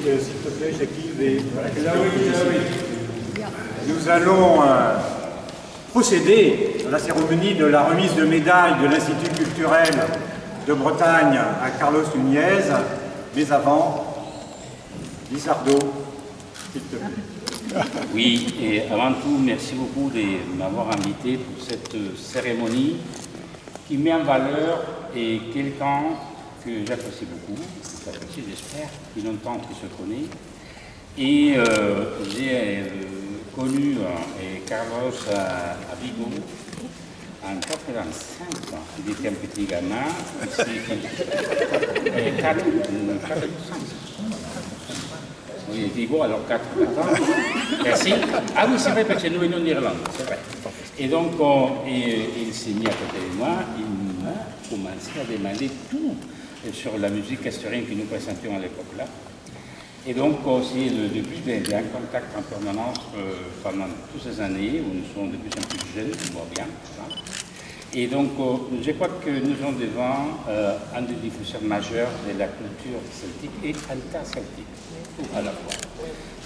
s'il te plaît, Jacques, et nous allons procéder à la cérémonie de la remise de médailles de l'Institut culturel de Bretagne à Carlos Nunez. Mais avant, Lizardo, s'il te plaît. Oui, et avant tout, merci beaucoup de m'avoir invité pour cette cérémonie qui met en valeur quelqu'un que j'apprécie beaucoup, j'espère, depuis longtemps qu'il se connaît. Et j'ai connu Carlos à Vigo en 85, il était un petit gamin, oui, Vigo, alors 4 ans. Merci. Ah oui, c'est vrai, parce que nous venons d'Irlande, c'est vrai. Et donc, il s'est mis à côté de moi, il m'a commencé à demander tout sur la musique asturienne que nous présentions à l'époque-là. Et donc, aussi, depuis, il y a un contact en permanence pendant toutes ces années, où nous sommes de plus en plus jeunes, on voit bien. Hein. Et donc, je crois que nous sommes devant un des diffuseurs majeurs de la culture celtique et interceltique, tout à la fois.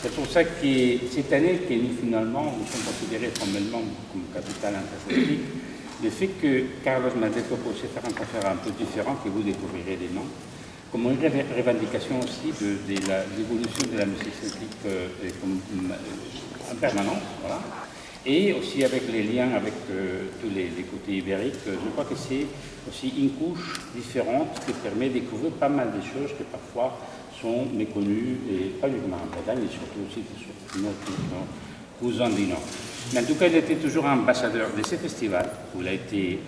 C'est pour ça que cette année, que nous finalement, nous sommes considérés formellement comme capitale interceltique, le fait que Carlos m'a proposé de faire un concert un peu différent, que vous découvrirez des noms, comme une revendication aussi de l'évolution de la musique celtique en permanence, voilà. Et aussi avec les liens avec tous les côtés ibériques, je crois que c'est aussi une couche différente qui permet de découvrir pas mal de choses qui parfois sont méconnues, et pas uniquement en Bretagne, mais surtout aussi sur nos cousins du Nord. Mais en tout cas, il était toujours ambassadeur de ce festival, où il a été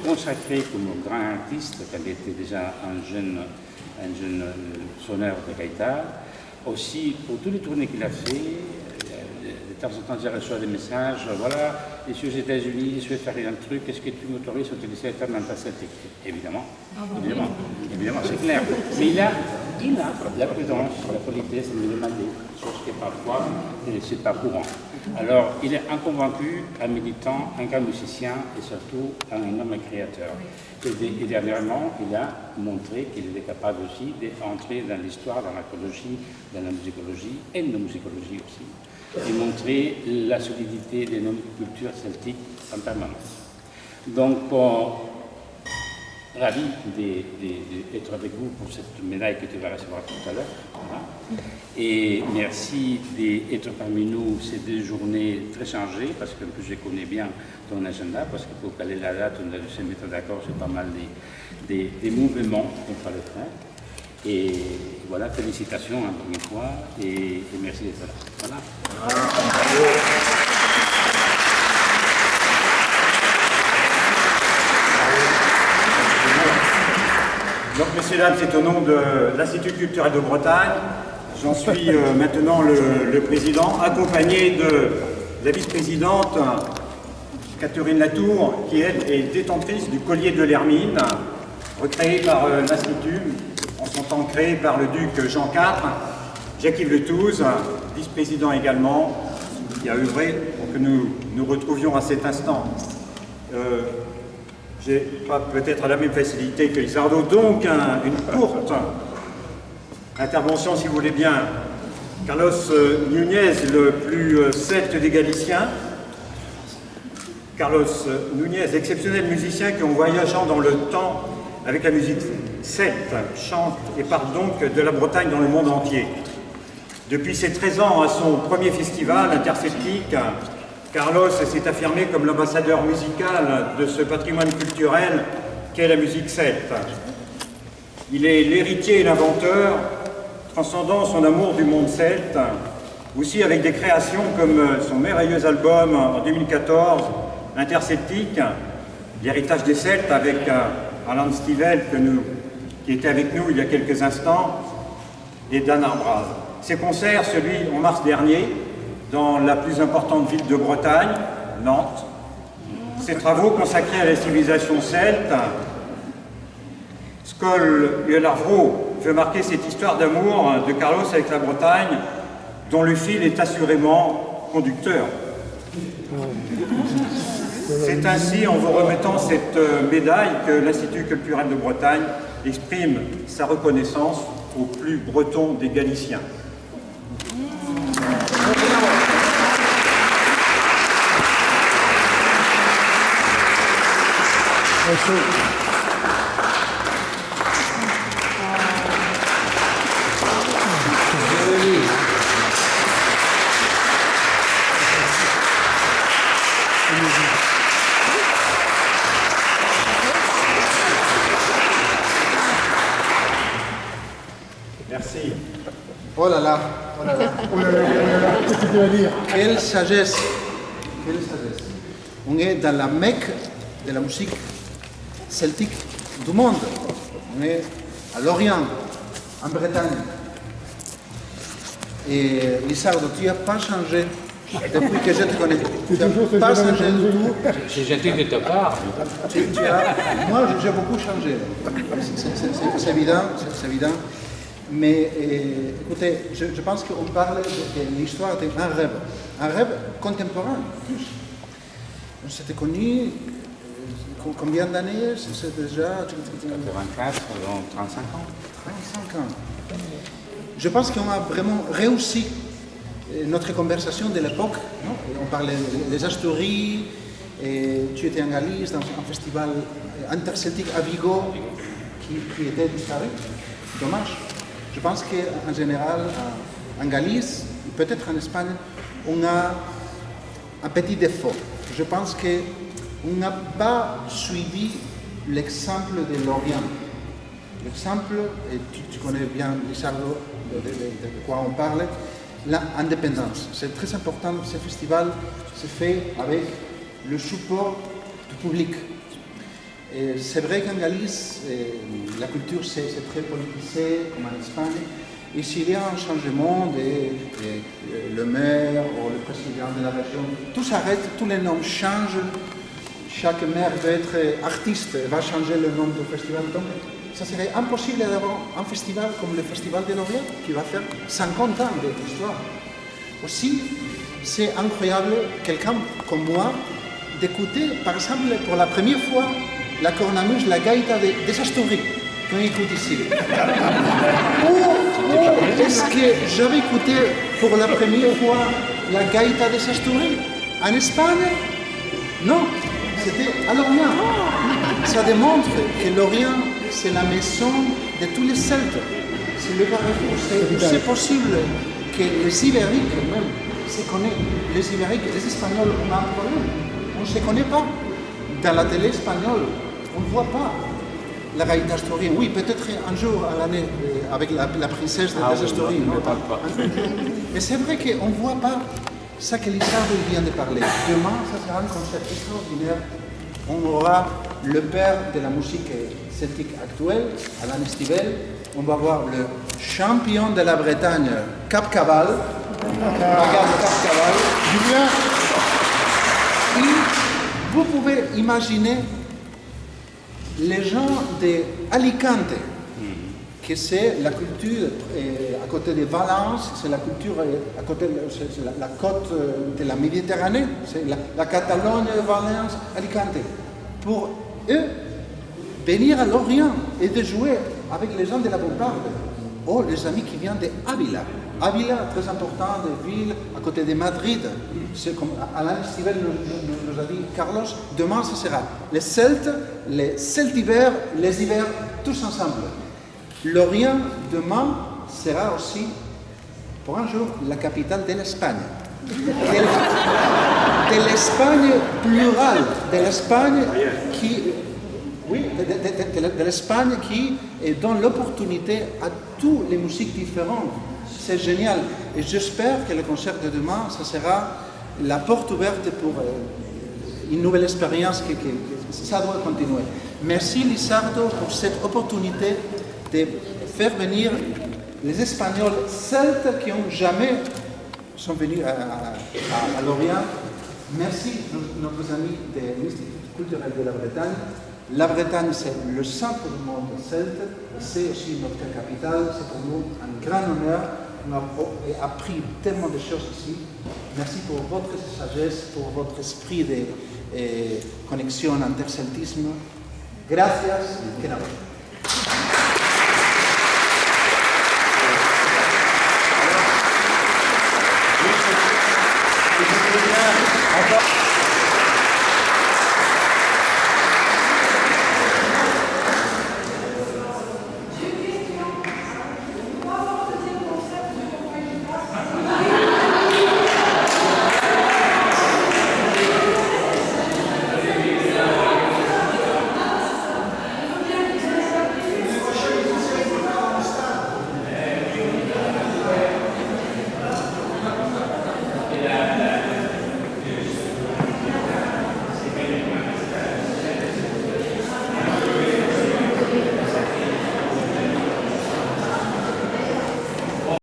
consacré comme grand artiste, quand il était déjà un jeune sonneur de gaïtar. Aussi, pour toutes les tournées qu'il a fait, de temps en temps, j'ai reçu des messages, voilà, je suis aux États-Unis, je vais faire un truc, est-ce que tu m'autorises à utiliser le terme interceltique? Évidemment, évidemment, c'est clair. Mais il a la prudence, la politesse de me demander, chose que parfois, c'est pas courant. Alors, il est un convaincu, un militant, un grand musicien et surtout un énorme créateur. Et dernièrement, il a montré qu'il était capable aussi d'entrer dans l'histoire, dans l'archéologie, dans la musicologie et la musicologie aussi, et montrer la solidité de nos cultures celtiques en permanence. Donc, ravi d'être avec vous pour cette médaille que tu vas recevoir tout à l'heure. Voilà. Et merci d'être parmi nous ces 2 journées très chargées, parce que je connais bien ton agenda, parce que pour caler la date, on a dû se mettre d'accord sur pas mal des mouvements qu'on fallait faire. Et voilà, félicitations encore une fois, et merci d'être là. Voilà. Donc, messieurs, dames, c'est au nom de l'Institut culturel de Bretagne. J'en suis maintenant le président, accompagné de la vice-présidente Catherine Latour, qui elle est détentrice du collier de l'Hermine, recréé par l'Institut, en son temps créé par le duc Jean IV, Jacques-Yves Le Touze, vice-président également, qui a œuvré pour que nous nous retrouvions à cet instant. J'ai pas peut-être la même facilité que Lizardo, donc une courte intervention si vous voulez bien. Carlos Nunez, le plus celte des Galiciens. Carlos Nunez, exceptionnel musicien qui, en voyageant dans le temps avec la musique celte, chante et parle donc de la Bretagne dans le monde entier. Depuis ses 13 ans à son premier festival interceltique, Carlos s'est affirmé comme l'ambassadeur musical de ce patrimoine culturel qu'est la musique celte. Il est l'héritier et l'inventeur, transcendant son amour du monde celte, aussi avec des créations comme son merveilleux album en 2014, Interceltique, l'héritage des Celtes, avec Alan Stivell qui était avec nous il y a quelques instants, et Dan Arbraz. Ses concerts, celui en mars dernier, dans la plus importante ville de Bretagne, Nantes. Ses travaux consacrés à la civilisation celte, Skoll Larvro veut marquer cette histoire d'amour de Carlos avec la Bretagne, dont le fil est assurément conducteur. C'est ainsi, en vous remettant cette médaille, que l'Institut culturel de Bretagne exprime sa reconnaissance aux plus bretons des Galiciens. Merci. Oh là là, oh là là. Oh là là, qu'est-ce que tu vas dire? Quelle sagesse. Quelle sagesse. On est dans la Mecque de la musique celtique du monde. On est à l'Orient, en Bretagne. Et Lissardo, tu n'as pas changé depuis que je te connais. Tu n'as pas changé du tout. C'est gentil de ta part. Moi, j'ai beaucoup changé. C'est évident, c'est évident. Mais écoutez, je pense qu'on parle de l'histoire d'un rêve contemporain. On s'était connus, combien d'années? C'est déjà 84, donc 35 ans. 35 ans. Je pense qu'on a vraiment réussi notre conversation de l'époque. On parlait des Asturies, et tu étais en Galice dans un festival interceltique à Vigo qui était disparu. Dommage. Je pense qu'en général, en Galice, peut-être en Espagne, on a un petit défaut. Je pense qu'on n'a pas suivi l'exemple de l'Orient. L'exemple, et tu connais bien, Lissardo, de quoi on parle, l'indépendance. C'est très important, ce festival se fait avec le support du public. C'est vrai qu'en Galice, la culture c'est très politisé, comme en Espagne, et s'il y a un changement, le maire ou le président de la région, tout s'arrête, tous les noms changent, chaque maire veut être artiste, va changer le nom du festival. Donc, ça serait impossible d'avoir un festival comme le Festival de l'Orient, qui va faire 50 ans d'histoire. Aussi, c'est incroyable, quelqu'un comme moi, d'écouter, par exemple, pour la première fois, la cornemuse, la gaïta des Asturies, qu'on écoute ici. Ou est-ce que j'avais écouté pour la première fois la gaïta des Asturies en Espagne? Non, c'était à l'Orient. Ça démontre que l'Orient, c'est la maison de tous les Celtes. C'est le carrefour. C'est possible que les Ibériques même se connaissent. Les Ibériques, les Espagnols, on a un problème. On ne se connaît pas. Dans la télé espagnole, on ne voit pas la gaïta asturienne. Oui, peut-être un jour à l'année, avec la princesse des Asturies. Mais c'est vrai qu'on ne voit pas ça que Lissardo vient de parler. Demain, ça sera un concert extraordinaire. On aura le père de la musique celtique actuelle, Alain Estivelle. On va voir le champion de la Bretagne, Cap Cabal. Julien, Et vous pouvez imaginer les gens d'Alicante, que c'est la culture à côté de Valence, c'est la culture à côté de la côte de la Méditerranée, c'est la Catalogne, Valence, Alicante. Pour eux, venir à l'Orient et de jouer avec les gens de la Bombarde, ou les amis qui viennent d'Avila. Avila, très important, de ville à côté de Madrid. C'est comme Alain Estivelle nous a dit, Carlos, demain ce sera les Celtes, les Celtibères, les Ibères, tous ensemble. L'Orient, demain, sera aussi, pour un jour, la capitale de l'Espagne. De l'Espagne plurale, de l'Espagne qui... Oui, de l'Espagne qui donne l'opportunité à toutes les musiques différentes. C'est génial. Et j'espère que le concert de demain, ça sera la porte ouverte pour une nouvelle expérience que ça doit continuer. Merci Lissardo pour cette opportunité de faire venir les Espagnols celtes qui n'ont jamais sont venus à l'Orient. Merci nos amis de l'Institut culturel de la Bretagne. La Bretagne, c'est le centre du monde celte, c'est aussi notre capitale, c'est pour nous un grand honneur. On a appris tellement de choses ici. Merci pour votre sagesse, pour votre esprit de connexion interceltisme. Gracias.